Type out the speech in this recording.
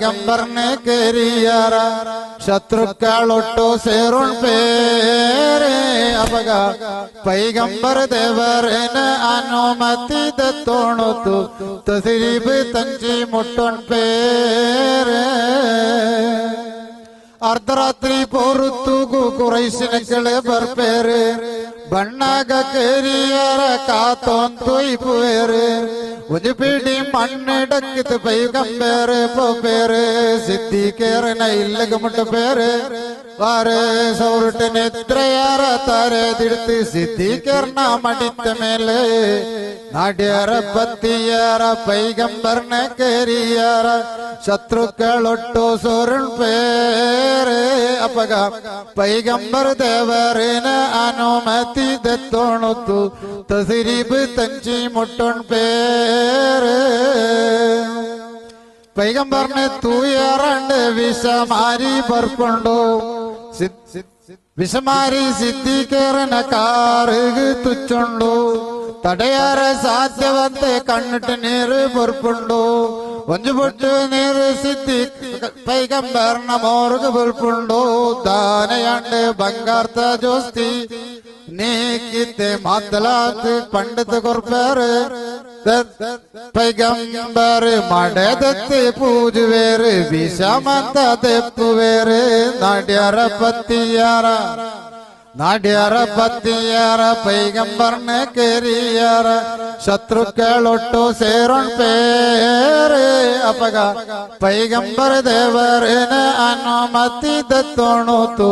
പൈഗംബറിനെ കേരിയാറ ശത്രുക്കളൊട്ടു സേറുൺ പേരെ അപക പൈഗംബർ ദേവറിന് അനുമതി തോണുത്തു തസ്രീബ് തഞ്ചി മുട്ടൊൺ പേരെ അർദ്ധരാത്രി പോറുത്തുകു കുറൈശിനക്കളെ ബർപ്പേര് ബണ്ണാക കേരിയാറ കാത്തോൻ തൊയ്പേര് ഒരു പിടി മണ്ണിടക്കത്ത് പൈഗംബേര് പോപ്പേര് സിദ്ധിക്കേറിന ഇല്ലകമുട്ട പേര് വാറ് സൗറിട്ടിന് എത്രയേറെ താരെതിടുത്ത് സിദ്ധിക്കേറിന മടിത്ത മേലെ നാട്യാറ പത്തിയേറ പൈഗംബറിനെ കേരിയാറ ശത്രുക്കളൊട്ടു സോറുൺ പേര് അപക പൈഗംബർ ദേവറിന് അനുമതി തോണുത്തു തസ്രീബ് തഞ്ചി മുട്ടൊൺ പേര് പൈഗംബറിനെ തൂയാറാണ്ട് വിഷമാരി ബർപ്പുണ്ടോ വിഷമാരി സിദ്ധിക്കേറിന കാറുക് തുച്ചുണ്ടോ തടയാറെ സാധ്യവത്തെ കണ്ണിട്ട് നീര് പൊറുപ്പുണ്ടോ ഒഞ്ചുപൊട്ട് നീര് സിദ്ധി പൈഗംബറിന മോർഗ് പൊറുപ്പുണ്ടോ ദാനയാണ്ട് ബംഗാർത്ത ജോസ്തി നീക്കിത്തെ മാത്തലാത്ത് പണ്ടത്ത് കൊർപ്പേറ് പൈഗംബർ മടദത്ത് പൂജുവേറ് വിഷമന്ത തെപ്പുവേറ് നാട്യാറ പത്തിയാറ പൈഗംബറിനെ കേരിയാറ ശത്രുക്കളൊട്ടു സേറുൺ പേര് അപക പൈഗംബർ ദേവറിന് അനുമതി തോണുത്തു